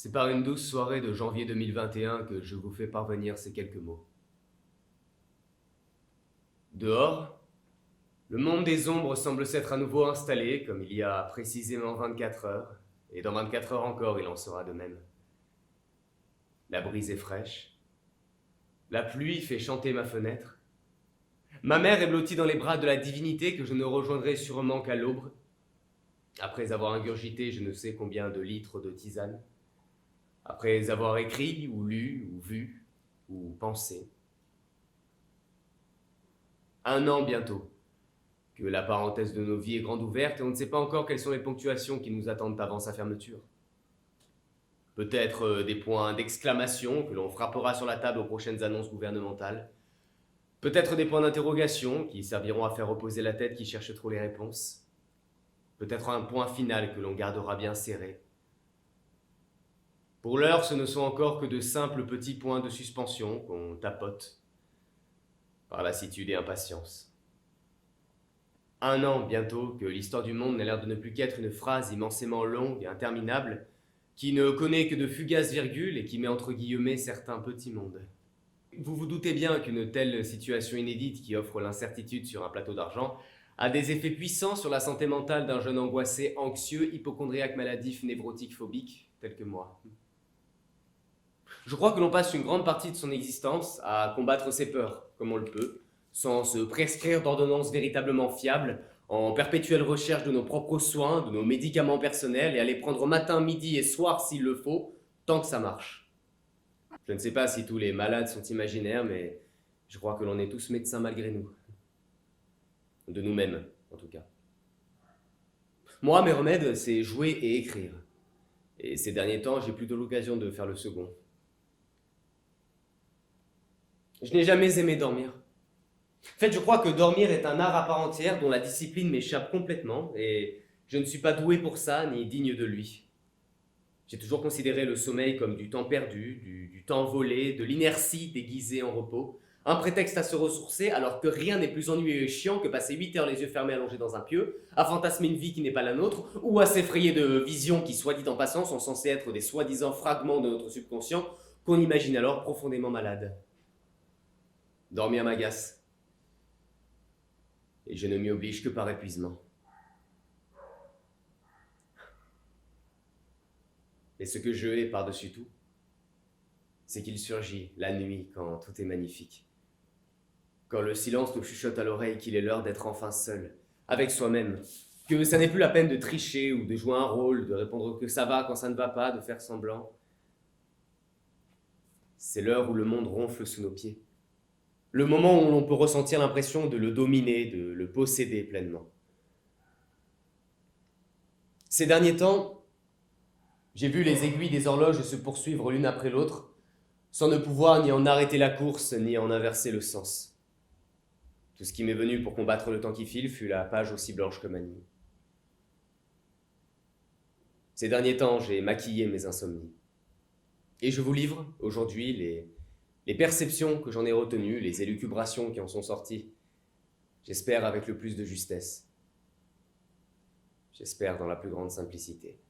C'est par une douce soirée de janvier 2021 que je vous fais parvenir ces quelques mots. Dehors, le monde des ombres semble s'être à nouveau installé, comme il y a précisément 24 heures, et dans 24 heures encore il en sera de même. La brise est fraîche, la pluie fait chanter ma fenêtre, ma mère est blottie dans les bras de la divinité que je ne rejoindrai sûrement qu'à l'aube, après avoir ingurgité je ne sais combien de litres de tisane, après avoir écrit, ou lu, ou vu, ou pensé. 1 an bientôt, que la parenthèse de nos vies est grande ouverte et on ne sait pas encore quelles sont les ponctuations qui nous attendent avant sa fermeture. Peut-être des points d'exclamation que l'on frappera sur la table aux prochaines annonces gouvernementales. Peut-être des points d'interrogation qui serviront à faire reposer la tête qui cherche trop les réponses. Peut-être un point final que l'on gardera bien serré. Pour l'heure, ce ne sont encore que de simples petits points de suspension qu'on tapote par lassitude et impatience. 1 an bientôt que l'histoire du monde n'a l'air de ne plus qu'être une phrase immensément longue et interminable qui ne connaît que de fugaces virgules et qui met entre guillemets certains petits mondes. Vous vous doutez bien qu'une telle situation inédite qui offre l'incertitude sur un plateau d'argent a des effets puissants sur la santé mentale d'un jeune angoissé, anxieux, hypocondriaque, maladif, névrotique, phobique, tel que moi. Je crois que l'on passe une grande partie de son existence à combattre ses peurs, comme on le peut, sans se prescrire d'ordonnances véritablement fiables, en perpétuelle recherche de nos propres soins, de nos médicaments personnels, et à les prendre matin, midi et soir s'il le faut, tant que ça marche. Je ne sais pas si tous les malades sont imaginaires, mais je crois que l'on est tous médecins malgré nous. De nous-mêmes, en tout cas. Moi, mes remèdes, c'est jouer et écrire. Et ces derniers temps, j'ai plutôt l'occasion de faire le second. Je n'ai jamais aimé dormir. En fait, je crois que dormir est un art à part entière dont la discipline m'échappe complètement et je ne suis pas doué pour ça ni digne de lui. J'ai toujours considéré le sommeil comme du temps perdu, du temps volé, de l'inertie déguisée en repos, un prétexte à se ressourcer alors que rien n'est plus ennuyeux et chiant que passer 8 heures les yeux fermés allongés dans un pieu, à fantasmer une vie qui n'est pas la nôtre ou à s'effrayer de visions qui, soit dit en passant, sont censées être des soi-disant fragments de notre subconscient qu'on imagine alors profondément malades. Dormir m'agace. Et je ne m'y oblige que par épuisement. Mais ce que je hais par-dessus tout, c'est qu'il surgit la nuit quand tout est magnifique. Quand le silence nous chuchote à l'oreille qu'il est l'heure d'être enfin seul, avec soi-même, que ça n'est plus la peine de tricher ou de jouer un rôle, de répondre que ça va quand ça ne va pas, de faire semblant. C'est l'heure où le monde ronfle sous nos pieds. Le moment où l'on peut ressentir l'impression de le dominer, de le posséder pleinement. Ces derniers temps, j'ai vu les aiguilles des horloges se poursuivre l'une après l'autre, sans ne pouvoir ni en arrêter la course, ni en inverser le sens. Tout ce qui m'est venu pour combattre le temps qui file fut la page aussi blanche que ma nuit. Ces derniers temps, j'ai maquillé mes insomnies. Et je vous livre, aujourd'hui, les perceptions que j'en ai retenues, les élucubrations qui en sont sorties. J'espère avec le plus de justesse. J'espère dans la plus grande simplicité.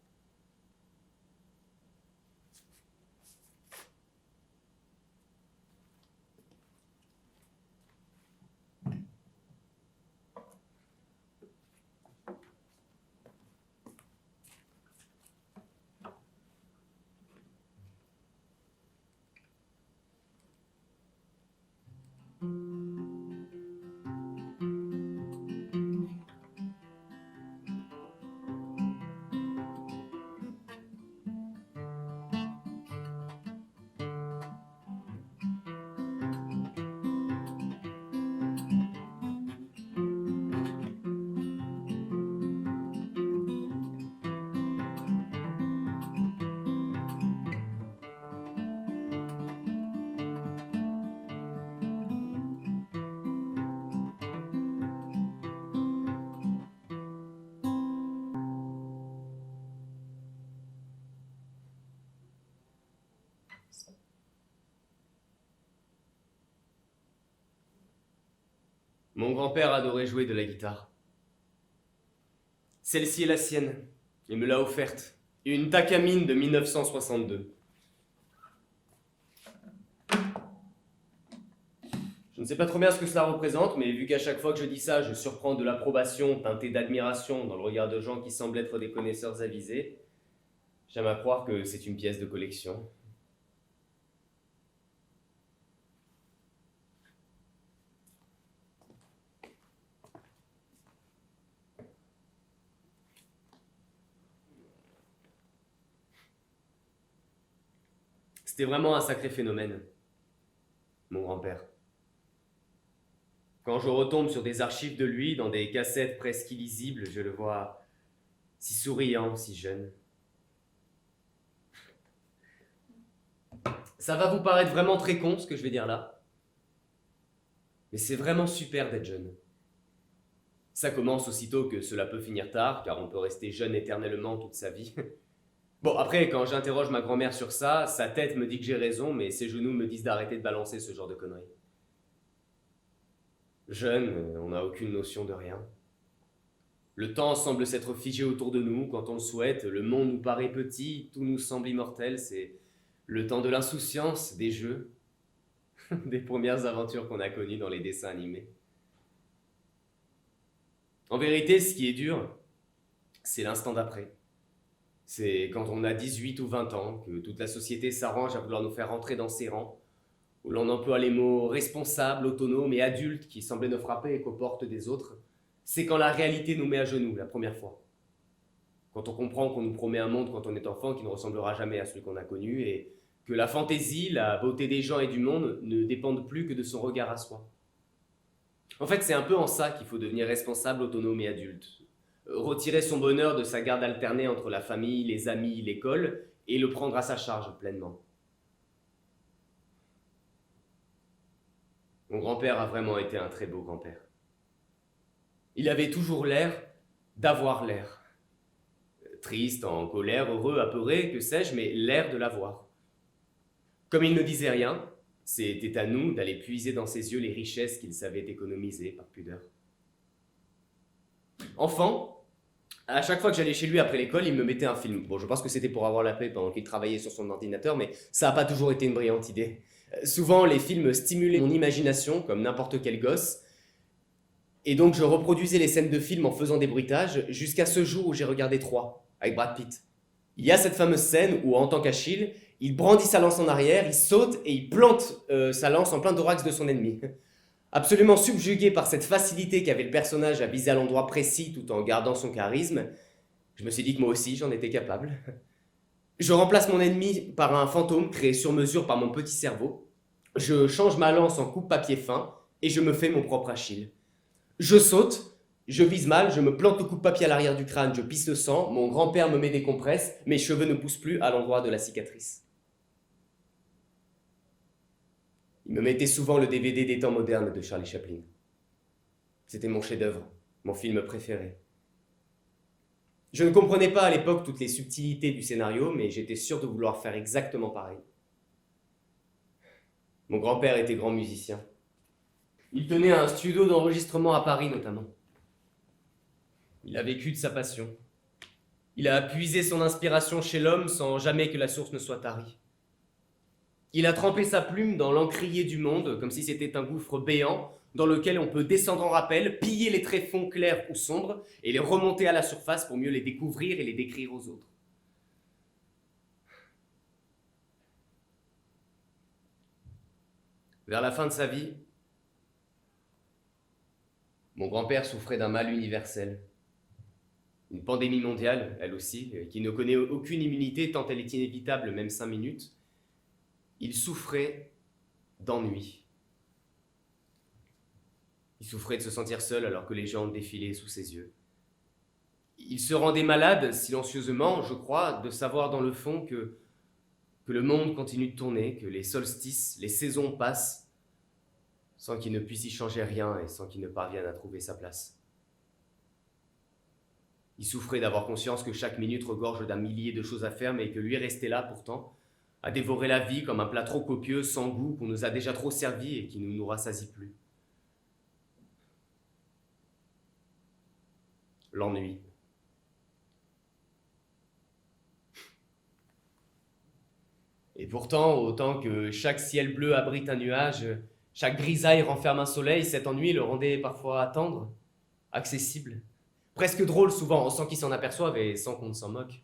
Mon grand-père adorait jouer de la guitare. Celle-ci est la sienne, il me l'a offerte, Une Takamine de 1962. Je ne sais pas trop bien ce que cela représente, mais vu qu'à chaque fois que je dis ça, je surprends de l'approbation teintée d'admiration dans le regard de gens qui semblent être des connaisseurs avisés, j'aime à croire que c'est une pièce de collection. C'était vraiment un sacré phénomène, mon grand-père. Quand je retombe sur des archives de lui, dans des cassettes presque illisibles, je le vois si souriant, si jeune. Ça va vous paraître vraiment très con ce que je vais dire là, mais c'est vraiment super d'être jeune. Ça commence aussitôt que cela peut finir tard, car on peut rester jeune éternellement toute sa vie. Bon, après, quand j'interroge ma grand-mère sur ça, sa tête me dit que j'ai raison, mais ses genoux me disent d'arrêter de balancer ce genre de conneries. Jeune, on n'a aucune notion de rien. Le temps semble s'être figé autour de nous quand on le souhaite, le monde nous paraît petit, tout nous semble immortel, c'est le temps de l'insouciance, des jeux, des premières aventures qu'on a connues dans les dessins animés. En vérité, ce qui est dur, c'est l'instant d'après. C'est quand on a 18 ou 20 ans que toute la société s'arrange à vouloir nous faire rentrer dans ses rangs, où l'on emploie les mots responsable, autonome et adulte qui semblaient ne frapper qu'aux portes des autres. C'est quand la réalité nous met à genoux la première fois. Quand on comprend qu'on nous promet un monde quand on est enfant qui ne ressemblera jamais à celui qu'on a connu et que la fantaisie, la beauté des gens et du monde ne dépendent plus que de son regard à soi. En fait, c'est un peu en ça qu'il faut devenir responsable, autonome et adulte. Retirer son bonheur de sa garde alternée entre la famille, les amis, l'école, et le prendre à sa charge pleinement. Mon grand-père a vraiment été un très beau grand-père. Il avait toujours l'air d'avoir l'air. Triste, en colère, heureux, apeuré, que sais-je, mais l'air de l'avoir. Comme il ne disait rien, c'était à nous d'aller puiser dans ses yeux les richesses qu'il savait économiser par pudeur. Enfant, à chaque fois que j'allais chez lui après l'école, il me mettait un film. Bon, je pense que c'était pour avoir la paix pendant qu'il travaillait sur son ordinateur, mais ça n'a pas toujours été une brillante idée. Souvent, les films stimulaient mon imagination, comme n'importe quel gosse, et donc je reproduisais les scènes de film en faisant des bruitages, jusqu'à ce jour où j'ai regardé 3, avec Brad Pitt. Il y a cette fameuse scène où, en tant qu'Achille, il brandit sa lance en arrière, il saute et il plante sa lance en plein thorax de son ennemi. Absolument subjugué par cette facilité qu'avait le personnage à viser à l'endroit précis tout en gardant son charisme, je me suis dit que moi aussi j'en étais capable. Je remplace mon ennemi par un fantôme créé sur mesure par mon petit cerveau. Je change ma lance en coupe-papier fin et je me fais mon propre Achille. Je saute, je vise mal, je me plante le coupe-papier à l'arrière du crâne, je pisse le sang, mon grand-père me met des compresses, mes cheveux ne poussent plus à l'endroit de la cicatrice. Il me mettait souvent le DVD des temps modernes de Charlie Chaplin. C'était mon chef-d'œuvre, mon film préféré. Je ne comprenais pas à l'époque toutes les subtilités du scénario, mais j'étais sûr de vouloir faire exactement pareil. Mon grand-père était grand musicien. Il tenait un studio d'enregistrement à Paris notamment. Il a vécu de sa passion. Il a puisé son inspiration chez l'homme sans jamais que la source ne soit tarie. Il a trempé sa plume dans l'encrier du monde, comme si c'était un gouffre béant, dans lequel on peut descendre en rappel, piller les tréfonds clairs ou sombres, et les remonter à la surface pour mieux les découvrir et les décrire aux autres. Vers la fin de sa vie, mon grand-père souffrait d'un mal universel. Une pandémie mondiale, elle aussi, qui ne connaît aucune immunité tant elle est inévitable, même 5 minutes. Il souffrait d'ennui. Il souffrait de se sentir seul alors que les gens défilaient sous ses yeux. Il se rendait malade, silencieusement, je crois, de savoir dans le fond que le monde continue de tourner, que les solstices, les saisons passent, sans qu'il ne puisse y changer rien et sans qu'il ne parvienne à trouver sa place. Il souffrait d'avoir conscience que chaque minute regorge d'un millier de choses à faire, mais que lui restait là, pourtant, à dévorer la vie comme un plat trop copieux, sans goût, qu'on nous a déjà trop servi et qui ne nous rassasie plus. L'ennui. Et pourtant, autant que chaque ciel bleu abrite un nuage, chaque grisaille renferme un soleil, cet ennui le rendait parfois tendre, accessible, presque drôle souvent, sans qu'ils s'en aperçoivent et sans qu'on ne s'en moque.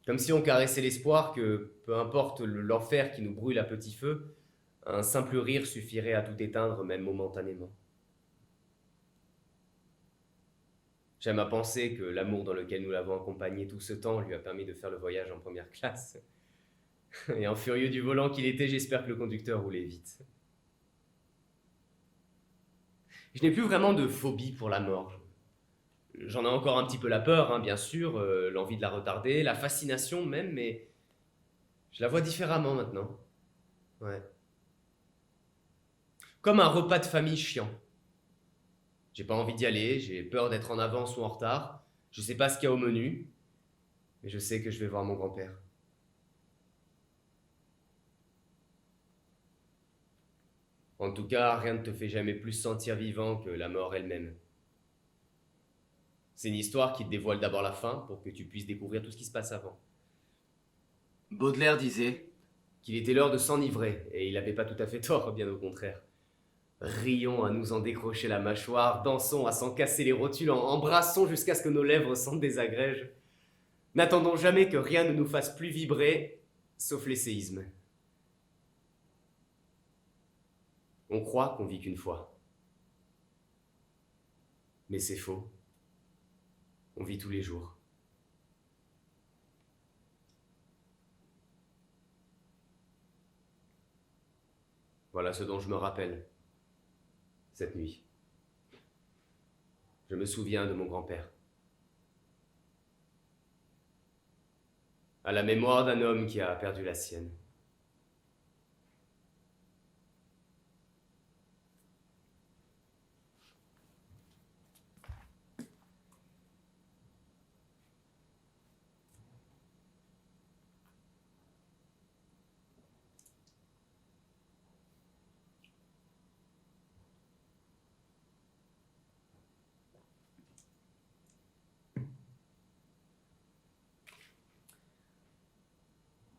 Comme si on caressait l'espoir que, peu importe l'enfer qui nous brûle à petit feu, un simple rire suffirait à tout éteindre, même momentanément. J'aime à penser que l'amour dans lequel nous l'avons accompagné tout ce temps lui a permis de faire le voyage en première classe. Et en furieux du volant qu'il était, j'espère que le conducteur roulait vite. Je n'ai plus vraiment de phobie pour la mort. J'en ai encore un petit peu la peur, hein, bien sûr, l'envie de la retarder, la fascination même, mais je la vois différemment maintenant. Ouais. Comme un repas de famille chiant. J'ai pas envie d'y aller, j'ai peur d'être en avance ou en retard, je sais pas ce qu'il y a au menu, mais je sais que je vais voir mon grand-père. En tout cas, rien ne te fait jamais plus sentir vivant que la mort elle-même. C'est une histoire qui te dévoile d'abord la fin pour que tu puisses découvrir tout ce qui se passe avant. Baudelaire disait Qu'il était l'heure de s'enivrer, et il n'avait pas tout à fait tort, bien au contraire. Rions à nous en décrocher la mâchoire, dansons à s'en casser les rotules, embrassons jusqu'à ce que nos lèvres s'en désagrègent. N'attendons jamais que rien ne nous fasse plus vibrer, sauf les séismes. On croit qu'on vit qu'une fois. Mais c'est faux. On vit tous les jours. Voilà ce dont je me rappelle cette nuit. Je me souviens de mon grand-père. À la mémoire d'un homme qui a perdu la sienne.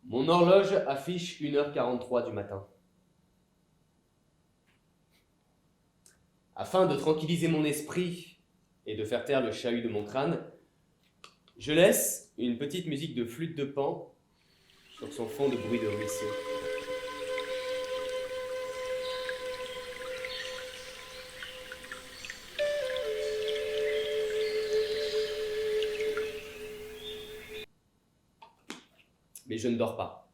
Mon horloge affiche 1h43 du matin. Afin de tranquilliser mon esprit et de faire taire le chahut de mon crâne, je laisse une petite musique de flûte de Pan sur son fond de bruit de ruisseau. Mais je ne dors pas.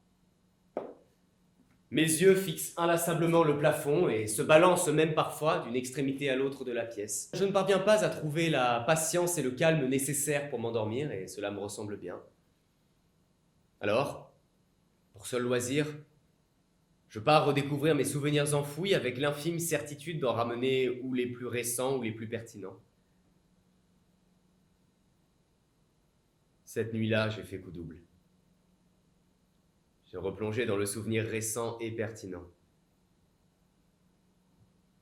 Mes yeux fixent inlassablement le plafond et se balancent même parfois d'une extrémité à l'autre de la pièce. Je ne parviens pas à trouver la patience et le calme nécessaires pour m'endormir et cela me ressemble bien. Alors, pour seul loisir, je pars redécouvrir mes souvenirs enfouis avec l'infime certitude d'en ramener ou les plus récents ou les plus pertinents. Cette nuit-là, j'ai fait coup double. J'ai replongé dans le souvenir récent et pertinent.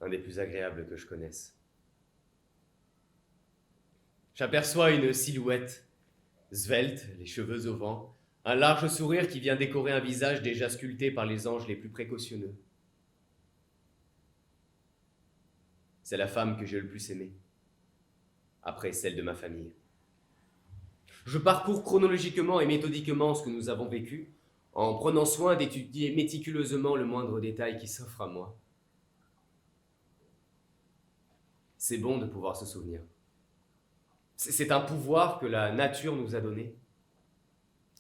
Un des plus agréables que je connaisse. J'aperçois une silhouette, svelte, les cheveux au vent, un large sourire qui vient décorer un visage déjà sculpté par les anges les plus précautionneux. C'est la femme que j'ai le plus aimée, après celle de ma famille. Je parcours chronologiquement et méthodiquement ce que nous avons vécu, en prenant soin d'étudier méticuleusement le moindre détail qui s'offre à moi. C'est bon de pouvoir se souvenir. C'est un pouvoir que la nature nous a donné.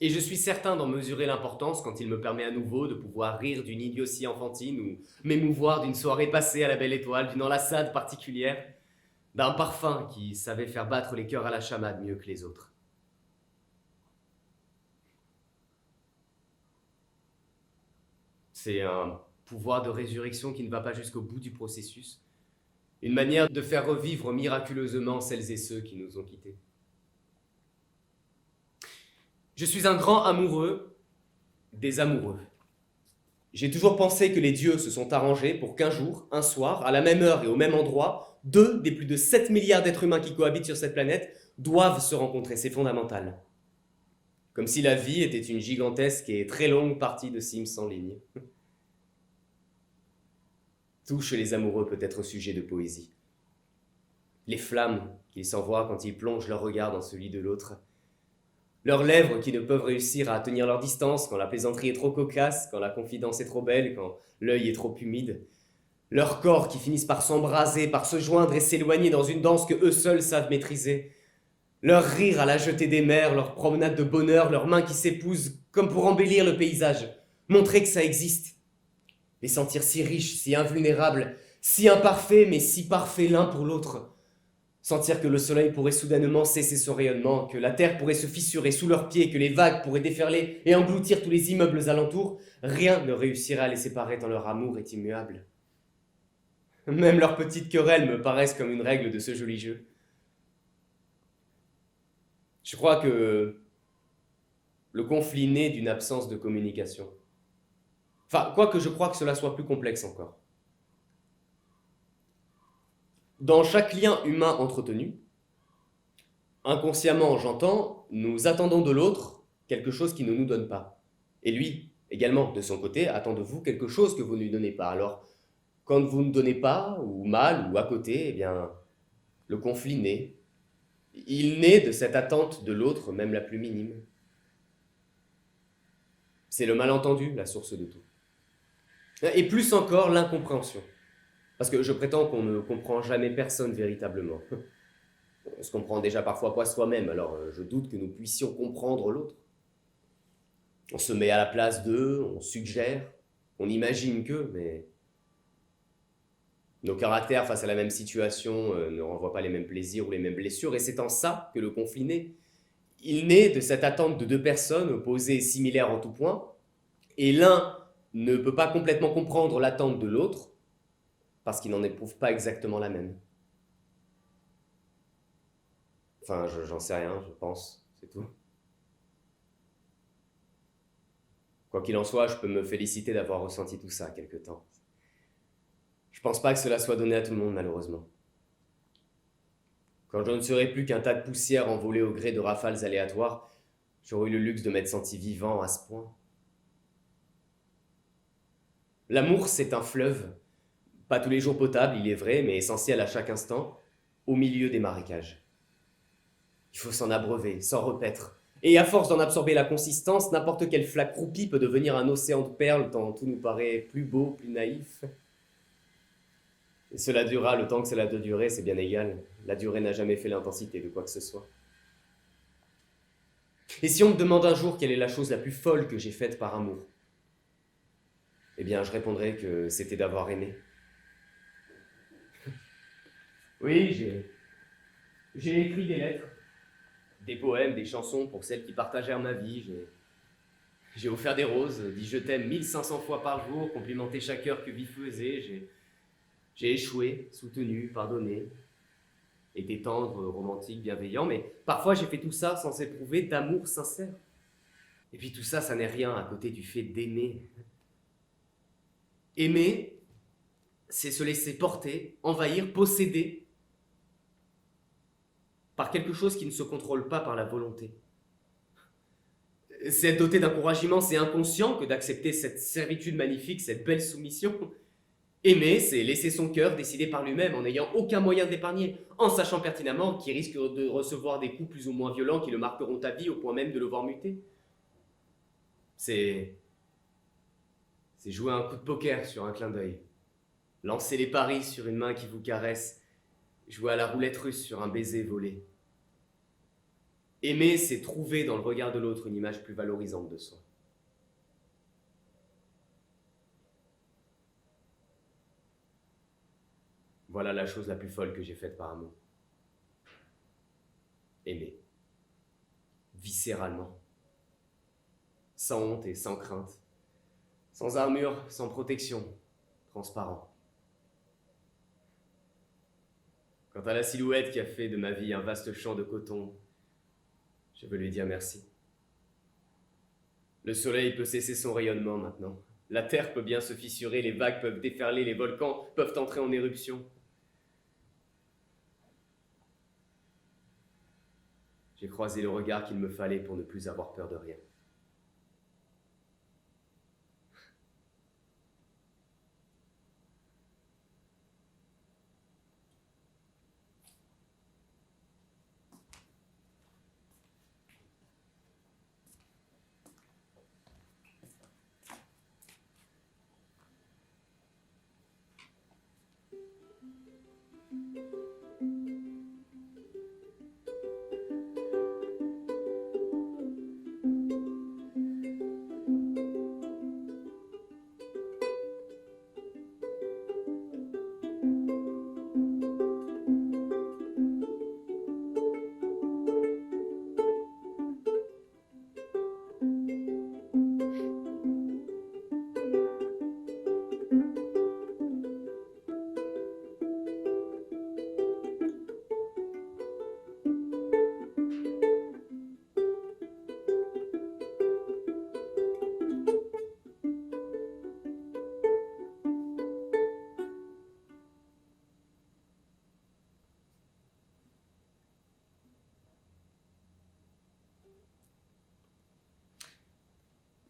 Et je suis certain d'en mesurer l'importance quand il me permet à nouveau de pouvoir rire d'une idiotie enfantine ou m'émouvoir d'une soirée passée à la belle étoile, d'une enlaçade particulière, d'un parfum qui savait faire battre les cœurs à la chamade mieux que les autres. C'est un pouvoir de résurrection qui ne va pas jusqu'au bout du processus, une manière de faire revivre miraculeusement celles et ceux qui nous ont quittés. Je suis un grand amoureux des amoureux. J'ai toujours pensé que les dieux se sont arrangés pour qu'un jour, un soir, à la même heure et au même endroit, 2 des plus de 7 milliards d'êtres humains qui cohabitent sur cette planète doivent se rencontrer, c'est fondamental. comme si la vie était une gigantesque et très longue partie de Sims en ligne. Tout chez les amoureux peut être sujet de poésie. Les flammes qu'ils s'envoient quand ils plongent leur regard dans celui de l'autre. Leurs lèvres qui ne peuvent réussir à tenir leur distance quand la plaisanterie est trop cocasse, quand la confidence est trop belle, quand l'œil est trop humide. Leurs corps qui finissent par s'embraser, par se joindre et s'éloigner dans une danse que eux seuls savent maîtriser. Leur rire à la jetée des mers, leur promenade de bonheur, leurs mains qui s'épousent comme pour embellir le paysage, montrer que ça existe. Les sentir si riches, si invulnérables, si imparfaits mais si parfaits l'un pour l'autre. Sentir que le soleil pourrait soudainement cesser son rayonnement, que la terre pourrait se fissurer sous leurs pieds, que les vagues pourraient déferler et engloutir tous les immeubles alentours, rien ne réussira à les séparer tant leur amour est immuable. Même leurs petites querelles me paraissent comme une règle de ce joli jeu. Je crois que le conflit naît d'une absence de communication. Enfin, quoique je crois que cela soit plus complexe encore. Dans chaque lien humain entretenu, inconsciemment, j'entends, nous attendons de l'autre quelque chose qu'il ne nous donne pas. Et lui, également, de son côté, attend de vous quelque chose que vous ne lui donnez pas. Alors, quand vous ne donnez pas, ou mal, ou à côté, eh bien, le conflit naît. Il naît de cette attente de l'autre, même la plus minime. C'est le malentendu, la source de tout. Et plus encore, l'incompréhension. Parce que je prétends qu'on ne comprend jamais personne véritablement. On se comprend déjà parfois pas soi-même, alors je doute que nous puissions comprendre l'autre. On se met à la place d'eux, on suggère, on imagine que, mais nos caractères face à la même situation ne renvoient pas les mêmes plaisirs ou les mêmes blessures, et c'est en ça que le conflit naît. Il naît de cette attente de deux personnes opposées et similaires en tout point, et l'un ne peut pas complètement comprendre l'attente de l'autre, parce qu'il n'en éprouve pas exactement la même. Enfin, j'en sais rien, je pense, c'est tout. Quoi qu'il en soit, je peux me féliciter d'avoir ressenti tout ça quelque temps. Je pense pas que cela soit donné à tout le monde, malheureusement. Quand je ne serai plus qu'un tas de poussière envolée au gré de rafales aléatoires, j'aurai eu le luxe de m'être senti vivant à ce point. L'amour, c'est un fleuve. Pas tous les jours potable, il est vrai, mais essentiel à chaque instant, au milieu des marécages. Il faut s'en abreuver, s'en repaître. Et à force d'en absorber la consistance, n'importe quelle flaque croupie peut devenir un océan de perles tant tout nous paraît plus beau, plus naïf. Et cela durera le temps que cela doit durer, c'est bien égal. La durée n'a jamais fait l'intensité de quoi que ce soit. Et si on me demande un jour quelle est la chose la plus folle que j'ai faite par amour, eh bien je répondrai que c'était d'avoir aimé. Oui, j'ai écrit des lettres, des poèmes, des chansons pour celles qui partagèrent ma vie. J'ai offert des roses, dit je t'aime 1500 fois par jour, complimenté chaque heure que vie faisait. J'ai échoué, soutenu, pardonné, été tendre, romantique, bienveillant, mais parfois j'ai fait tout ça sans éprouver d'amour sincère. Et puis tout ça, ça n'est rien à côté du fait d'aimer. Aimer, c'est se laisser porter, envahir, posséder par quelque chose qui ne se contrôle pas par la volonté. C'est être doté d'encouragement, c'est inconscient que d'accepter cette servitude magnifique, cette belle soumission. Aimer, c'est laisser son cœur décider par lui-même en n'ayant aucun moyen de l'épargner, en sachant pertinemment qu'il risque de recevoir des coups plus ou moins violents qui le marqueront ta vie au point même de le voir muter. C'est jouer un coup de poker sur un clin d'œil, lancer les paris sur une main qui vous caresse, jouer à la roulette russe sur un baiser volé. Aimer, c'est trouver dans le regard de l'autre une image plus valorisante de soi. Voilà la chose la plus folle que j'ai faite par amour. Aimer. Viscéralement. Sans honte et sans crainte. Sans armure, sans protection. Transparent. Quant à la silhouette qui a fait de ma vie un vaste champ de coton, je veux lui dire merci. Le soleil peut cesser son rayonnement maintenant. La terre peut bien se fissurer, les vagues peuvent déferler, les volcans peuvent entrer en éruption. J'ai croisé le regard qu'il me fallait pour ne plus avoir peur de rien.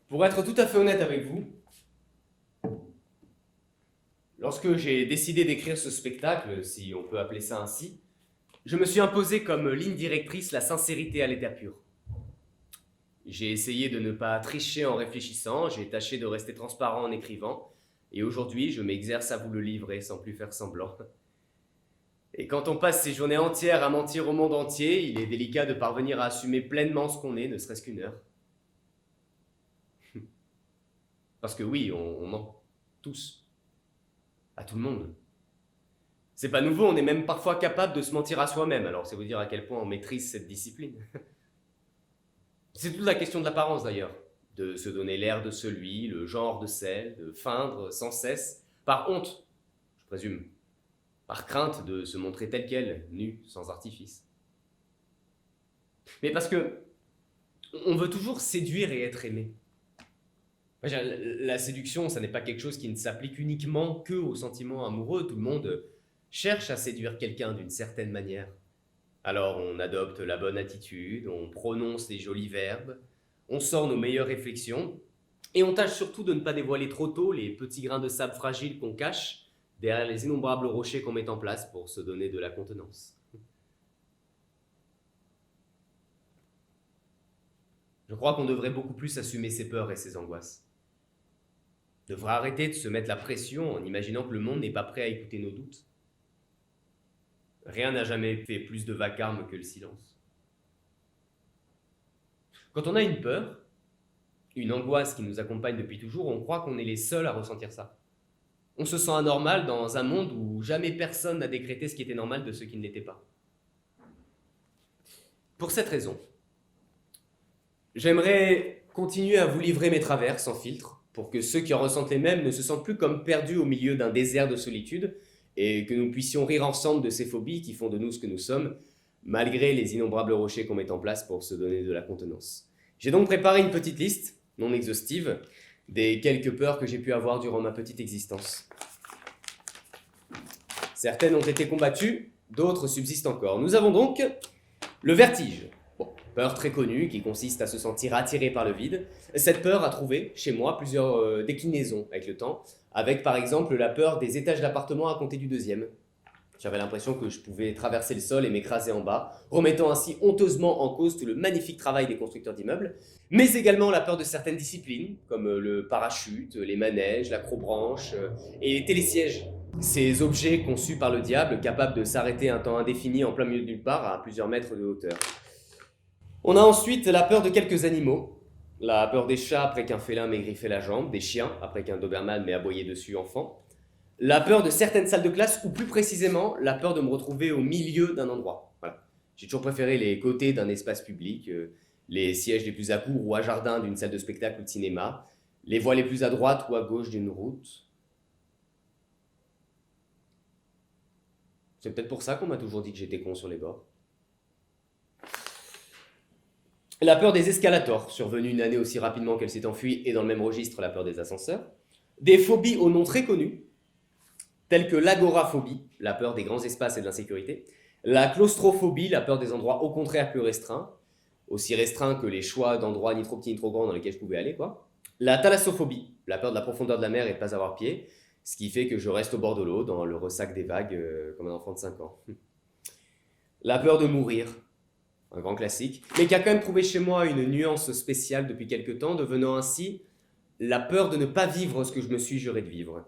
Pour être tout à fait honnête avec vous, lorsque j'ai décidé d'écrire ce spectacle, si on peut appeler ça ainsi, je me suis imposé comme ligne directrice la sincérité à l'état pur. J'ai essayé de ne pas tricher en réfléchissant, j'ai tâché de rester transparent en écrivant, et aujourd'hui je m'exerce à vous le livrer sans plus faire semblant. Et quand on passe ses journées entières à mentir au monde entier, il est délicat de parvenir à assumer pleinement ce qu'on est, ne serait-ce qu'une heure. Parce que oui, on ment. Tous. À tout le monde. C'est pas nouveau, on est même parfois capable de se mentir à soi-même, alors c'est vous dire à quel point on maîtrise cette discipline. C'est toute la question de l'apparence d'ailleurs. De se donner l'air de celui, le genre de celle, de feindre sans cesse, par honte, je présume. Par crainte de se montrer tel quel, nu, sans artifice. Mais parce que on veut toujours séduire et être aimé. La séduction, ça n'est pas quelque chose qui ne s'applique uniquement que aux sentiments amoureux. Tout le monde cherche à séduire quelqu'un d'une certaine manière. Alors on adopte la bonne attitude, on prononce les jolis verbes, on sort nos meilleures réflexions, et on tâche surtout de ne pas dévoiler trop tôt les petits grains de sable fragiles qu'on cache derrière les innombrables rochers qu'on met en place pour se donner de la contenance. Je crois qu'on devrait beaucoup plus assumer ses peurs et ses angoisses. On devrait arrêter de se mettre la pression en imaginant que le monde n'est pas prêt à écouter nos doutes. Rien n'a jamais fait plus de vacarme que le silence. Quand on a une peur, une angoisse qui nous accompagne depuis toujours, on croit qu'on est les seuls à ressentir ça. On se sent anormal dans un monde où jamais personne n'a décrété ce qui était normal de ce qui ne l'était pas. Pour cette raison, j'aimerais continuer à vous livrer mes travers sans filtre, pour que ceux qui en ressentent les mêmes ne se sentent plus comme perdus au milieu d'un désert de solitude, et que nous puissions rire ensemble de ces phobies qui font de nous ce que nous sommes, malgré les innombrables rochers qu'on met en place pour se donner de la contenance. J'ai donc préparé une petite liste, non exhaustive, des quelques peurs que j'ai pu avoir durant ma petite existence. Certaines ont été combattues, d'autres subsistent encore. Nous avons donc le vertige. Peur très connue qui consiste à se sentir attiré par le vide. Cette peur a trouvé, chez moi, plusieurs déclinaisons avec le temps, avec par exemple la peur des étages d'appartement à compter du deuxième. J'avais l'impression que je pouvais traverser le sol et m'écraser en bas, remettant ainsi honteusement en cause tout le magnifique travail des constructeurs d'immeubles, mais également la peur de certaines disciplines, comme le parachute, les manèges, l'acrobranche et les télésièges. Ces objets conçus par le diable, capables de s'arrêter un temps indéfini en plein milieu de nulle part à plusieurs mètres de hauteur. On a ensuite la peur de quelques animaux, la peur des chats après qu'un félin m'ait griffé la jambe, des chiens après qu'un doberman m'ait aboyé dessus enfant, la peur de certaines salles de classe, ou plus précisément, la peur de me retrouver au milieu d'un endroit. Voilà. J'ai toujours préféré les côtés d'un espace public, les sièges les plus à court ou à jardin d'une salle de spectacle ou de cinéma, les voies les plus à droite ou à gauche d'une route. C'est peut-être pour ça qu'on m'a toujours dit que j'étais con sur les bords. La peur des escalators, survenue une année aussi rapidement qu'elle s'est enfuie, et dans le même registre, la peur des ascenseurs. Des phobies au nom très connu, telles que l'agoraphobie, la peur des grands espaces et de l'insécurité, la claustrophobie, la peur des endroits au contraire plus restreints, aussi restreint que les choix d'endroits ni trop petits ni trop grands dans lesquels je pouvais aller, quoi. La thalassophobie, la peur de la profondeur de la mer et de ne pas avoir pied, ce qui fait que je reste au bord de l'eau, dans le ressac des vagues, comme un enfant de 5 ans. La peur de mourir, un grand classique, mais qui a quand même trouvé chez moi une nuance spéciale depuis quelques temps, devenant ainsi la peur de ne pas vivre ce que je me suis juré de vivre.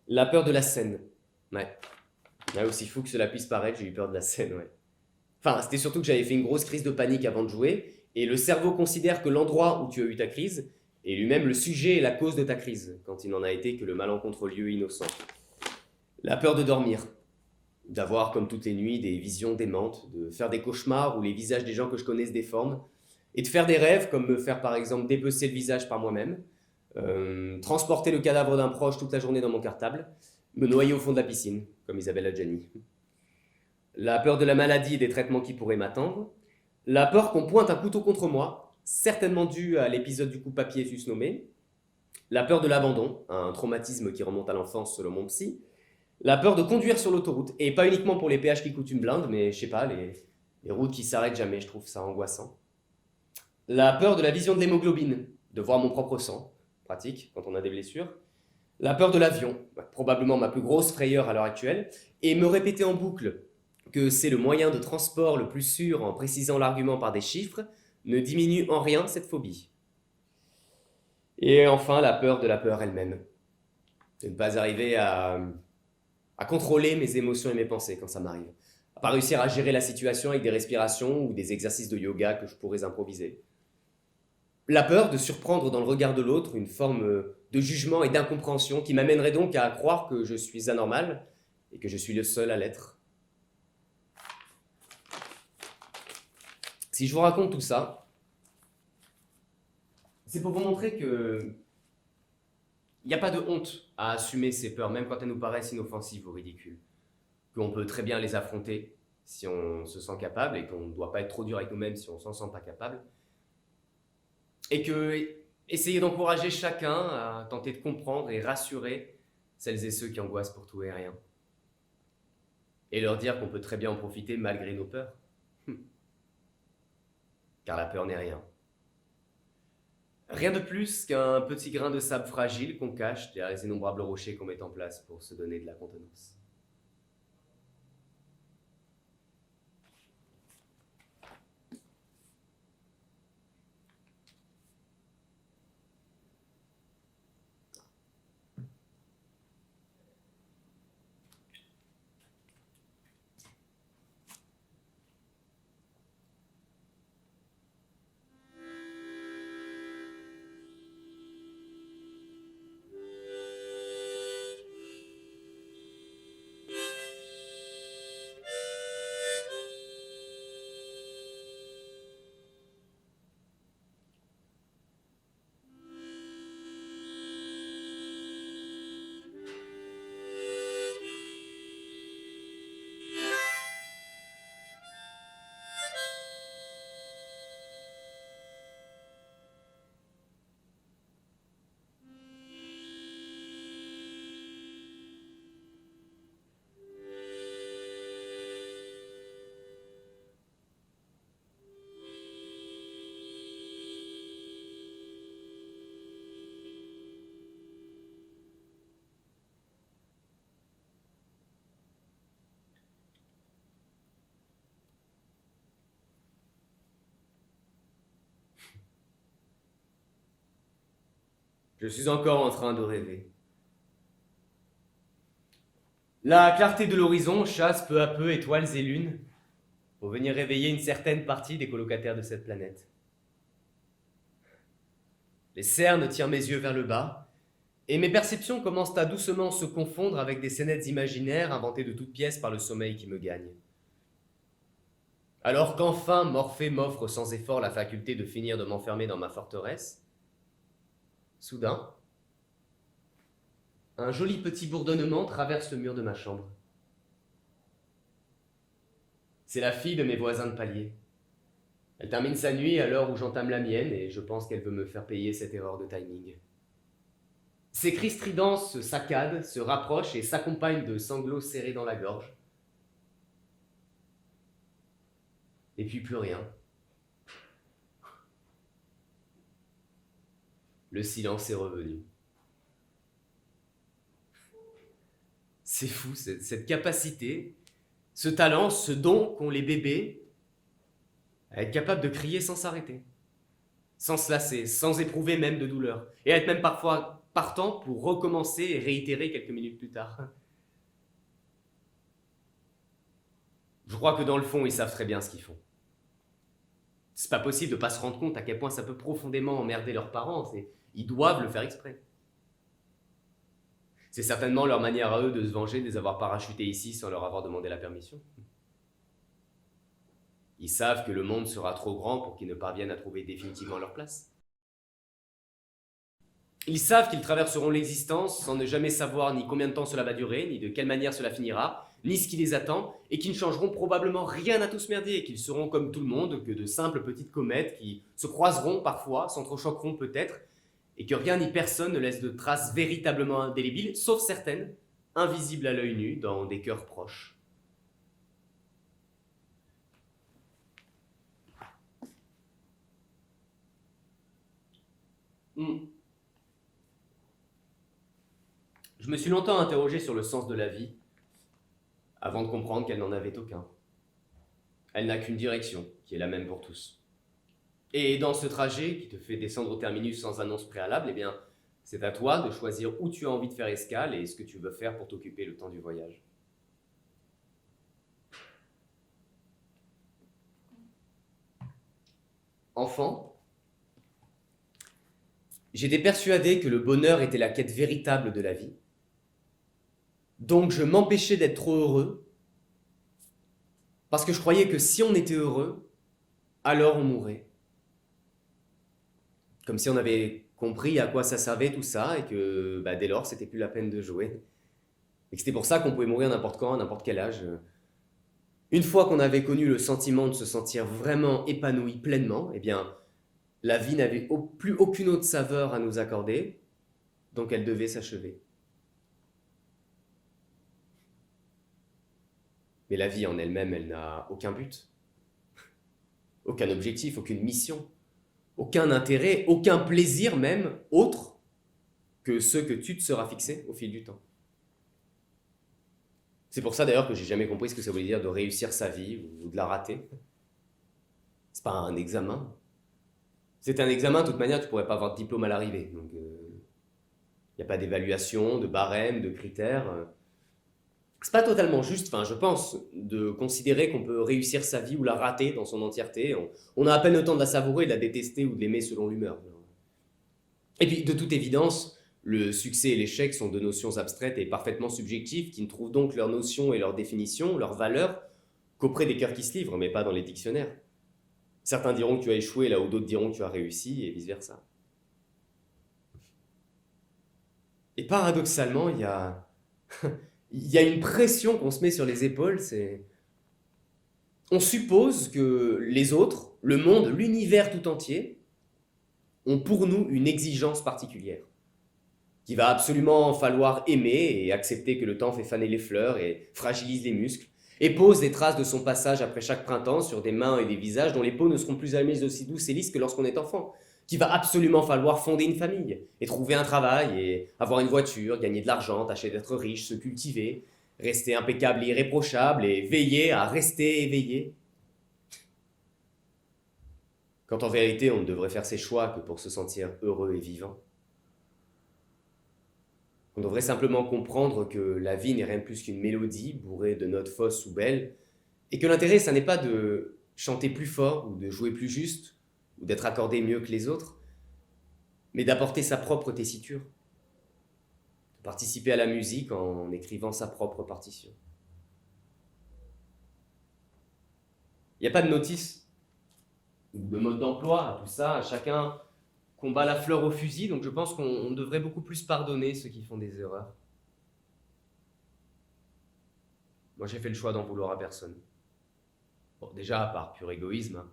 La peur de la scène, ouais. Aussi fou que cela puisse paraître, j'ai eu peur de la scène, ouais. Enfin, c'était surtout que j'avais fait une grosse crise de panique avant de jouer, et le cerveau considère que l'endroit où tu as eu ta crise est lui-même le sujet et la cause de ta crise, quand il n'en a été que le malencontreux lieu innocent. La peur de dormir, d'avoir comme toutes les nuits des visions démentes, de faire des cauchemars où les visages des gens que je connais se déforment, et de faire des rêves comme me faire par exemple dépecer le visage par moi-même, transporter le cadavre d'un proche toute la journée dans mon cartable, me noyer au fond de la piscine, comme Isabelle Adjani. La peur de la maladie et des traitements qui pourraient m'attendre, la peur qu'on pointe un couteau contre moi, certainement dû à l'épisode du coup papier susnommé, la peur de l'abandon, un traumatisme qui remonte à l'enfance selon mon psy, la peur de conduire sur l'autoroute, et pas uniquement pour les péages qui coûtent une blinde, mais je sais pas, les routes qui s'arrêtent jamais, je trouve ça angoissant. La peur de la vision de l'hémoglobine, de voir mon propre sang, pratique quand on a des blessures. La peur de l'avion, probablement ma plus grosse frayeur à l'heure actuelle, et me répéter en boucle que c'est le moyen de transport le plus sûr en précisant l'argument par des chiffres, ne diminue en rien cette phobie. Et enfin, la peur de la peur elle-même. De ne pas arriver à contrôler mes émotions et mes pensées quand ça m'arrive. À pas réussir à gérer la situation avec des respirations ou des exercices de yoga que je pourrais improviser. La peur de surprendre dans le regard de l'autre une forme de jugement et d'incompréhension qui m'amènerait donc à croire que je suis anormal et que je suis le seul à l'être. Si je vous raconte tout ça, c'est pour vous montrer que il n'y a pas de honte à assumer ces peurs, même quand elles nous paraissent inoffensives ou ridicules. Qu'on peut très bien les affronter si on se sent capable et qu'on ne doit pas être trop dur avec nous-mêmes si on ne s'en sent pas capable. Et que essayer d'encourager chacun à tenter de comprendre et rassurer celles et ceux qui angoissent pour tout et rien. Et leur dire qu'on peut très bien en profiter malgré nos peurs. Car la peur n'est rien. Rien de plus qu'un petit grain de sable fragile qu'on cache derrière les innombrables rochers qu'on met en place pour se donner de la contenance. Je suis encore en train de rêver. La clarté de l'horizon chasse peu à peu étoiles et lunes pour venir réveiller une certaine partie des colocataires de cette planète. Les cernes tirent mes yeux vers le bas, et mes perceptions commencent à doucement se confondre avec des scénettes imaginaires inventées de toutes pièces par le sommeil qui me gagne. Alors qu'enfin Morphée m'offre sans effort la faculté de finir de m'enfermer dans ma forteresse, soudain, un joli petit bourdonnement traverse le mur de ma chambre. C'est la fille de mes voisins de palier. Elle termine sa nuit à l'heure où j'entame la mienne et je pense qu'elle veut me faire payer cette erreur de timing. Ses cris stridents se saccadent, se rapprochent et s'accompagnent de sanglots serrés dans la gorge. Et puis plus rien. Le silence est revenu. C'est fou, cette capacité, ce talent, ce don qu'ont les bébés à être capables de crier sans s'arrêter, sans se lasser, sans éprouver même de douleur, et à être même parfois partant pour recommencer et réitérer quelques minutes plus tard. Je crois que dans le fond, ils savent très bien ce qu'ils font. C'est pas possible de pas se rendre compte à quel point ça peut profondément emmerder leurs parents. Ils doivent le faire exprès. C'est certainement leur manière à eux de se venger de les avoir parachutés ici sans leur avoir demandé la permission. Ils savent que le monde sera trop grand pour qu'ils ne parviennent à trouver définitivement leur place. Ils savent qu'ils traverseront l'existence sans ne jamais savoir ni combien de temps cela va durer, ni de quelle manière cela finira, ni ce qui les attend, et qu'ils ne changeront probablement rien à tout ce merdier, et qu'ils seront comme tout le monde, que de simples petites comètes qui se croiseront parfois, s'entrechoqueront peut-être, et que rien ni personne ne laisse de traces véritablement indélébiles, sauf certaines, invisibles à l'œil nu, dans des cœurs proches. Je me suis longtemps interrogé sur le sens de la vie, avant de comprendre qu'elle n'en avait aucun. Elle n'a qu'une direction, qui est la même pour tous. Et dans ce trajet qui te fait descendre au terminus sans annonce préalable, eh bien, c'est à toi de choisir où tu as envie de faire escale et ce que tu veux faire pour t'occuper le temps du voyage. Enfant, j'étais persuadé que le bonheur était la quête véritable de la vie. Donc je m'empêchais d'être trop heureux, parce que je croyais que si on était heureux, alors on mourrait. Comme si on avait compris à quoi ça servait tout ça, et que dès lors, c'était plus la peine de jouer. Et que c'était pour ça qu'on pouvait mourir n'importe quand, à n'importe quel âge. Une fois qu'on avait connu le sentiment de se sentir vraiment épanoui pleinement, eh bien, la vie n'avait plus aucune autre saveur à nous accorder, donc elle devait s'achever. Mais la vie en elle-même, elle n'a aucun but, aucun objectif, aucune mission, aucun intérêt, aucun plaisir même, autre que ceux que tu te seras fixés au fil du temps. C'est pour ça d'ailleurs que j'ai jamais compris ce que ça voulait dire de réussir sa vie ou de la rater. C'est pas un examen. C'est un examen, de toute manière, tu pourrais pas avoir de diplôme à l'arrivée. Donc, y a pas d'évaluation, de barème, de critères. C'est pas totalement juste, je pense, de considérer qu'on peut réussir sa vie ou la rater dans son entièreté. On a à peine le temps de la savourer, de la détester ou de l'aimer selon l'humeur. Et puis, de toute évidence, le succès et l'échec sont deux notions abstraites et parfaitement subjectives qui ne trouvent donc leur notion et leur définition, leur valeur, qu'auprès des cœurs qui se livrent, mais pas dans les dictionnaires. Certains diront que tu as échoué là où d'autres diront que tu as réussi, et vice-versa. Et paradoxalement, il y a une pression qu'on se met sur les épaules, on suppose que les autres, le monde, l'univers tout entier, ont pour nous une exigence particulière, qu'il va absolument falloir aimer et accepter que le temps fait faner les fleurs et fragilise les muscles, et pose des traces de son passage après chaque printemps sur des mains et des visages dont les peaux ne seront plus jamais aussi douces et lisses que lorsqu'on est enfant, qu'il va absolument falloir fonder une famille, et trouver un travail, et avoir une voiture, gagner de l'argent, tâcher d'être riche, se cultiver, rester impeccable et irréprochable, et veiller à rester éveillé. Quand en vérité, on ne devrait faire ses choix que pour se sentir heureux et vivant. On devrait simplement comprendre que la vie n'est rien de plus qu'une mélodie bourrée de notes fausses ou belles, et que l'intérêt, ça n'est pas de chanter plus fort ou de jouer plus juste, ou d'être accordé mieux que les autres, mais d'apporter sa propre tessiture, de participer à la musique en écrivant sa propre partition. Il n'y a pas de notice, de mode d'emploi, à tout ça, chacun combat la fleur au fusil, donc je pense qu'on devrait beaucoup plus pardonner ceux qui font des erreurs. Moi, j'ai fait le choix d'en vouloir à personne. Bon, déjà, par pur égoïsme,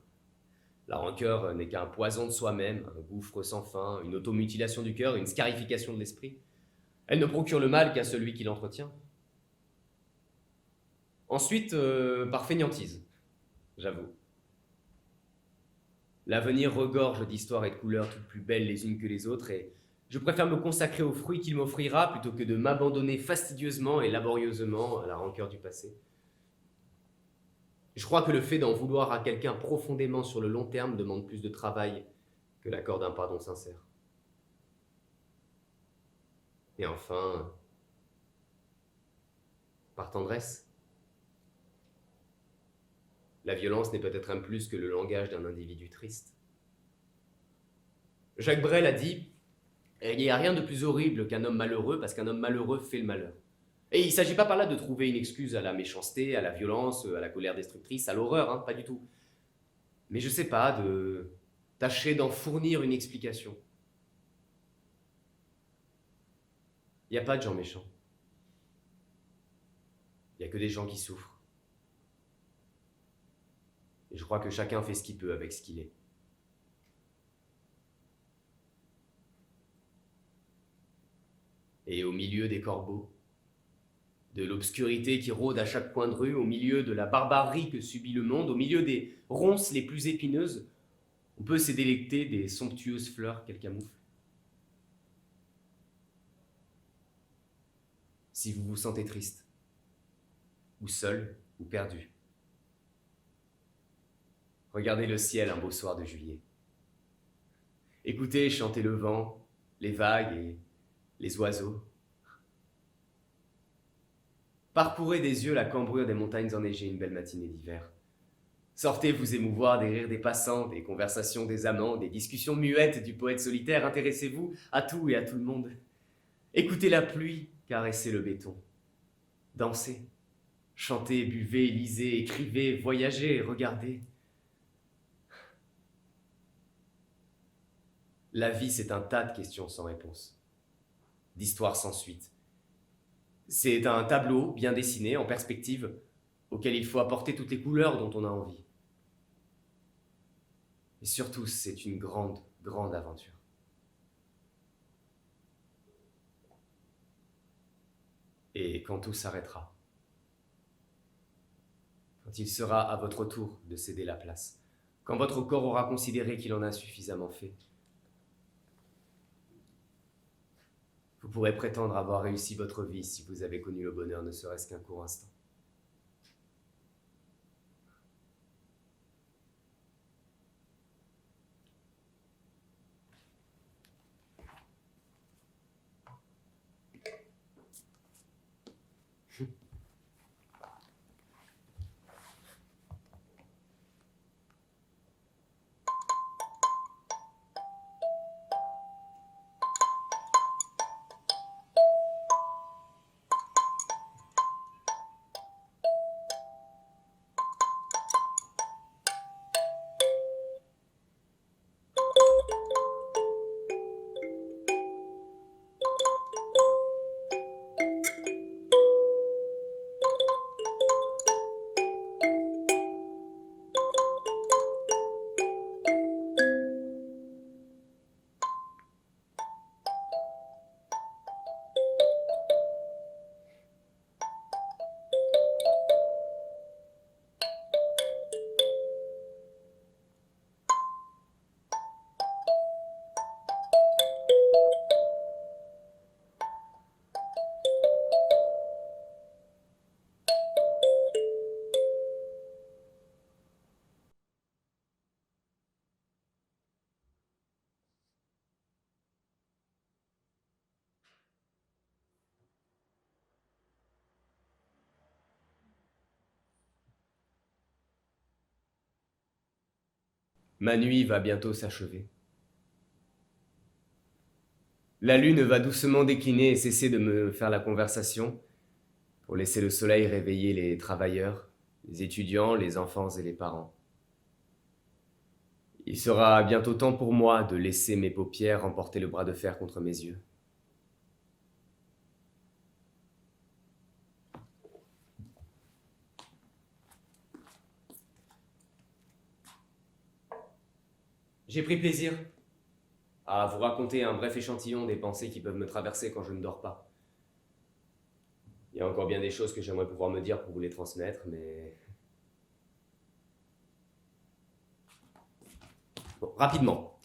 la rancœur n'est qu'un poison de soi-même, un gouffre sans fin, une automutilation du cœur, une scarification de l'esprit. Elle ne procure le mal qu'à celui qui l'entretient. Ensuite, par fainéantise, j'avoue. L'avenir regorge d'histoires et de couleurs toutes plus belles les unes que les autres, et je préfère me consacrer aux fruits qu'il m'offrira plutôt que de m'abandonner fastidieusement et laborieusement à la rancœur du passé. Je crois que le fait d'en vouloir à quelqu'un profondément sur le long terme demande plus de travail que l'accord d'un pardon sincère. Et enfin, par tendresse. La violence n'est peut-être un plus que le langage d'un individu triste. Jacques Brel a dit « Il n'y a rien de plus horrible qu'un homme malheureux parce qu'un homme malheureux fait le malheur. » Et il ne s'agit pas par là de trouver une excuse à la méchanceté, à la violence, à la colère destructrice, à l'horreur, hein, pas du tout. Mais je sais pas, de tâcher d'en fournir une explication. Il n'y a pas de gens méchants. Il n'y a que des gens qui souffrent. Et je crois que chacun fait ce qu'il peut avec ce qu'il est. Et au milieu des corbeaux, de l'obscurité qui rôde à chaque coin de rue, au milieu de la barbarie que subit le monde, au milieu des ronces les plus épineuses, on peut se délecter des somptueuses fleurs qu'elles camouflent. Si vous vous sentez triste, ou seul, ou perdu, regardez le ciel un beau soir de juillet. Écoutez chanter le vent, les vagues et les oiseaux. Parcourez des yeux la cambrure des montagnes enneigées une belle matinée d'hiver. Sortez vous émouvoir des rires des passants, des conversations des amants, des discussions muettes du poète solitaire. Intéressez-vous à tout et à tout le monde. Écoutez la pluie caresser le béton. Dansez, chantez, buvez, lisez, écrivez, voyagez, regardez. La vie, c'est un tas de questions sans réponse, d'histoires sans suite. C'est un tableau bien dessiné, en perspective, auquel il faut apporter toutes les couleurs dont on a envie. Et surtout, c'est une grande, grande aventure. Et quand tout s'arrêtera, quand il sera à votre tour de céder la place, quand votre corps aura considéré qu'il en a suffisamment fait, vous pourrez prétendre avoir réussi votre vie si vous avez connu le bonheur ne serait-ce qu'un court instant. Ma nuit va bientôt s'achever. La lune va doucement décliner et cesser de me faire la conversation pour laisser le soleil réveiller les travailleurs, les étudiants, les enfants et les parents. Il sera bientôt temps pour moi de laisser mes paupières emporter le bras de fer contre mes yeux. J'ai pris plaisir à vous raconter un bref échantillon des pensées qui peuvent me traverser quand je ne dors pas. Il y a encore bien des choses que j'aimerais pouvoir me dire pour vous les transmettre, mais Bon, rapidement.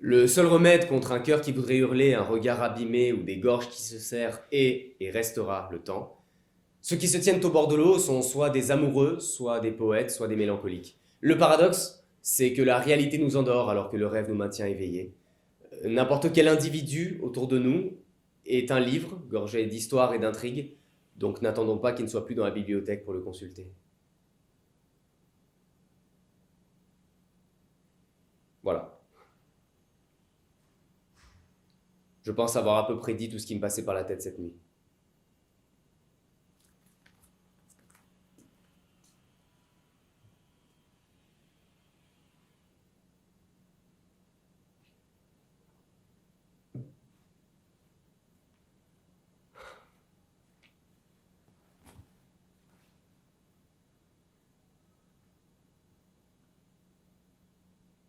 Le seul remède contre un cœur qui voudrait hurler, un regard abîmé ou des gorges qui se serrent est et restera le temps. Ceux qui se tiennent au bord de l'eau sont soit des amoureux, soit des poètes, soit des mélancoliques. Le paradoxe, c'est que la réalité nous endort alors que le rêve nous maintient éveillés. N'importe quel individu autour de nous est un livre gorgé d'histoire et d'intrigues, donc n'attendons pas qu'il ne soit plus dans la bibliothèque pour le consulter. Voilà. Je pense avoir à peu près dit tout ce qui me passait par la tête cette nuit.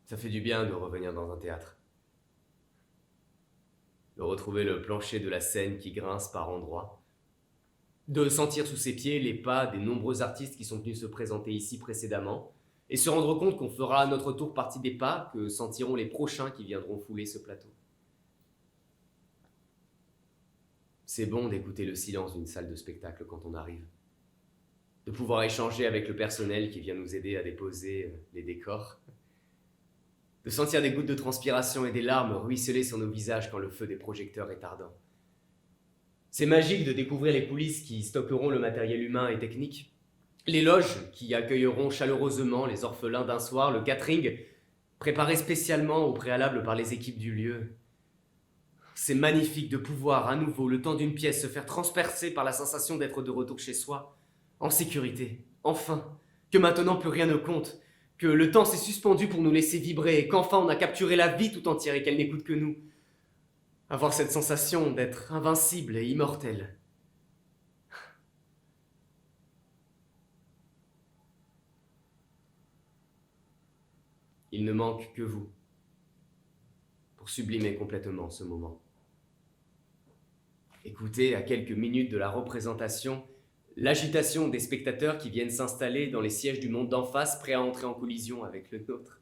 Ça fait du bien de revenir dans un théâtre. De retrouver le plancher de la scène qui grince par endroits. De sentir sous ses pieds les pas des nombreux artistes qui sont venus se présenter ici précédemment. Et se rendre compte qu'on fera à notre tour partie des pas que sentiront les prochains qui viendront fouler ce plateau. C'est bon d'écouter le silence d'une salle de spectacle quand on arrive. De pouvoir échanger avec le personnel qui vient nous aider à déposer les décors. De sentir des gouttes de transpiration et des larmes ruisseler sur nos visages quand le feu des projecteurs est ardent. C'est magique de découvrir les coulisses qui stockeront le matériel humain et technique, les loges qui accueilleront chaleureusement les orphelins d'un soir, le catering préparé spécialement au préalable par les équipes du lieu. C'est magnifique de pouvoir à nouveau, le temps d'une pièce, se faire transpercer par la sensation d'être de retour chez soi, en sécurité, enfin, que maintenant plus rien ne compte, que le temps s'est suspendu pour nous laisser vibrer et qu'enfin on a capturé la vie tout entière et qu'elle n'écoute que nous. Avoir cette sensation d'être invincible et immortel. Il ne manque que vous pour sublimer complètement ce moment. Écoutez à quelques minutes de la représentation l'agitation des spectateurs qui viennent s'installer dans les sièges du monde d'en face, prêts à entrer en collision avec le nôtre.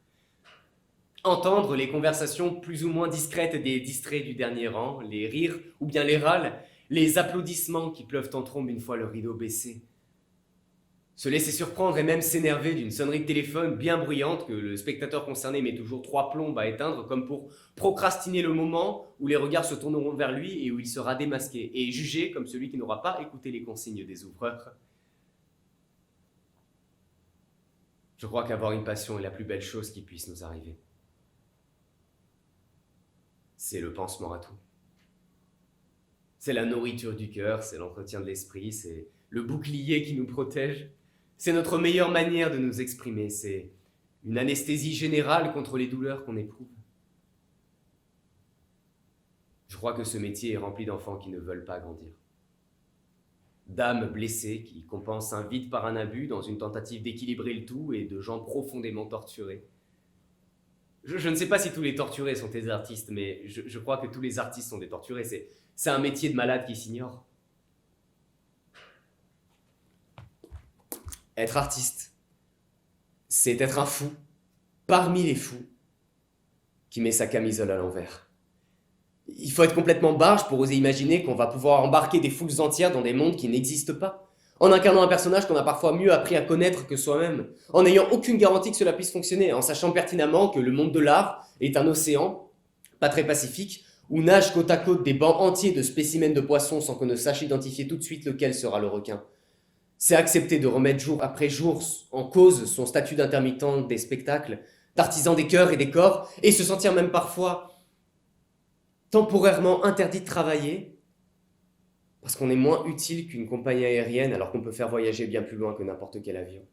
Entendre les conversations plus ou moins discrètes des distraits du dernier rang, les rires ou bien les râles, les applaudissements qui pleuvent en trombe une fois le rideau baissé. Se laisser surprendre et même s'énerver d'une sonnerie de téléphone bien bruyante que le spectateur concerné met toujours 3 plombes à éteindre comme pour procrastiner le moment où les regards se tourneront vers lui et où il sera démasqué et jugé comme celui qui n'aura pas écouté les consignes des ouvreurs. Je crois qu'avoir une passion est la plus belle chose qui puisse nous arriver. C'est le pansement à tout. C'est la nourriture du cœur, c'est l'entretien de l'esprit, c'est le bouclier qui nous protège. C'est notre meilleure manière de nous exprimer, c'est une anesthésie générale contre les douleurs qu'on éprouve. Je crois que ce métier est rempli d'enfants qui ne veulent pas grandir. D'âmes blessées qui compensent un vide par un abus dans une tentative d'équilibrer le tout et de gens profondément torturés. Je ne sais pas si tous les torturés sont des artistes, mais je crois que tous les artistes sont des torturés. C'est un métier de malade qui s'ignore. Être artiste, c'est être un fou, parmi les fous, qui met sa camisole à l'envers. Il faut être complètement barge pour oser imaginer qu'on va pouvoir embarquer des foules entières dans des mondes qui n'existent pas, en incarnant un personnage qu'on a parfois mieux appris à connaître que soi-même, en n'ayant aucune garantie que cela puisse fonctionner, en sachant pertinemment que le monde de l'art est un océan, pas très pacifique, où nagent côte à côte des bancs entiers de spécimens de poissons sans qu'on ne sache identifier tout de suite lequel sera le requin. C'est accepter de remettre jour après jour en cause son statut d'intermittent des spectacles, d'artisan des cœurs et des corps, et se sentir même parfois temporairement interdit de travailler, parce qu'on est moins utile qu'une compagnie aérienne alors qu'on peut faire voyager bien plus loin que n'importe quel avion.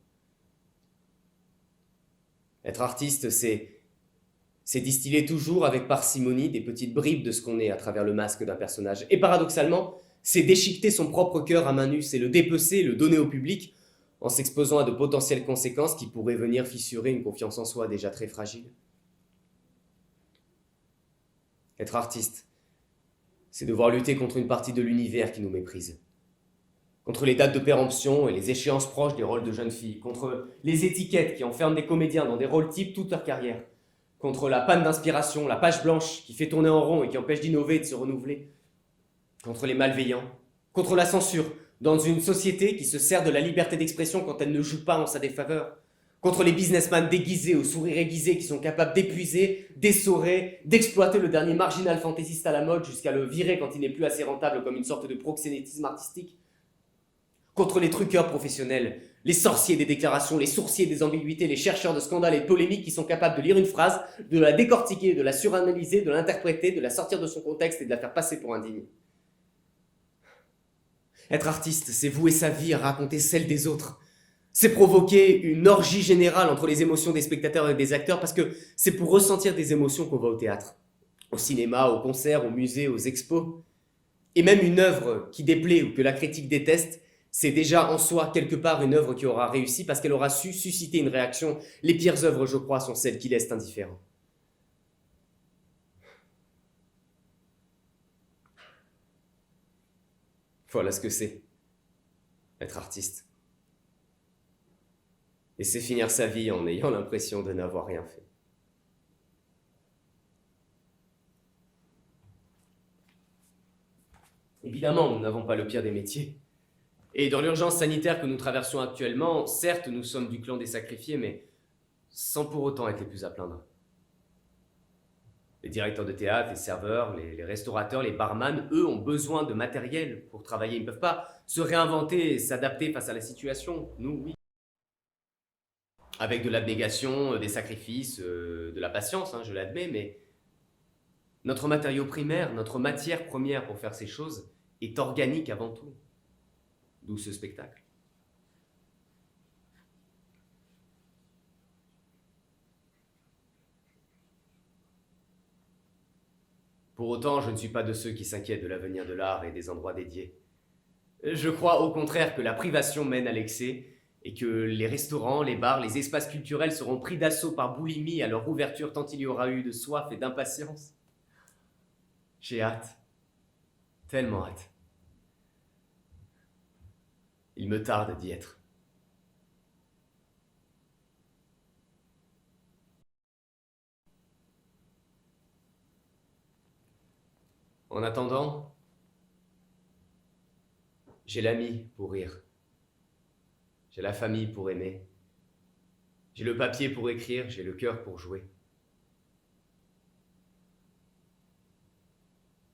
Être artiste, c'est distiller toujours avec parcimonie des petites bribes de ce qu'on est à travers le masque d'un personnage. Et paradoxalement, c'est déchiqueter son propre cœur à main nue, c'est le dépecer, le donner au public, en s'exposant à de potentielles conséquences qui pourraient venir fissurer une confiance en soi déjà très fragile. Être artiste, c'est devoir lutter contre une partie de l'univers qui nous méprise. Contre les dates de péremption et les échéances proches des rôles de jeunes filles, contre les étiquettes qui enferment des comédiens dans des rôles types toute leur carrière, contre la panne d'inspiration, la page blanche qui fait tourner en rond et qui empêche d'innover et de se renouveler, contre les malveillants, contre la censure, dans une société qui se sert de la liberté d'expression quand elle ne joue pas en sa défaveur, contre les businessmen déguisés au sourire aiguisé qui sont capables d'épuiser, d'essorer, d'exploiter le dernier marginal fantaisiste à la mode jusqu'à le virer quand il n'est plus assez rentable comme une sorte de proxénétisme artistique, contre les truqueurs professionnels, les sorciers des déclarations, les sourciers des ambiguïtés, les chercheurs de scandales et de polémiques qui sont capables de lire une phrase, de la décortiquer, de la suranalyser, de l'interpréter, de la sortir de son contexte et de la faire passer pour indigne. Être artiste, c'est vouer sa vie à raconter celle des autres. C'est provoquer une orgie générale entre les émotions des spectateurs et des acteurs parce que c'est pour ressentir des émotions qu'on va au théâtre, au cinéma, au concert, au musée, aux expos. Et même une œuvre qui déplaît ou que la critique déteste, c'est déjà en soi quelque part une œuvre qui aura réussi parce qu'elle aura su susciter une réaction. Les pires œuvres, je crois, sont celles qui laissent indifférents. Voilà ce que c'est, être artiste. Et c'est finir sa vie en ayant l'impression de n'avoir rien fait. Évidemment, nous n'avons pas le pire des métiers. Et dans l'urgence sanitaire que nous traversons actuellement, certes, nous sommes du clan des sacrifiés, mais sans pour autant être les plus à plaindre. Les directeurs de théâtre, les serveurs, les restaurateurs, les barman, eux, ont besoin de matériel pour travailler. Ils ne peuvent pas se réinventer et s'adapter face à la situation. Nous, oui. Avec de l'abnégation, des sacrifices, de la patience, je l'admets, mais notre matériau primaire, notre matière première pour faire ces choses est organique avant tout. D'où ce spectacle. Pour autant, je ne suis pas de ceux qui s'inquiètent de l'avenir de l'art et des endroits dédiés. Je crois au contraire que la privation mène à l'excès et que les restaurants, les bars, les espaces culturels seront pris d'assaut par boulimie à leur ouverture tant il y aura eu de soif et d'impatience. J'ai hâte, tellement hâte. Il me tarde d'y être. En attendant, j'ai l'ami pour rire. J'ai la famille pour aimer. J'ai le papier pour écrire, j'ai le cœur pour jouer.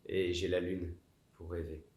Et j'ai la lune pour rêver.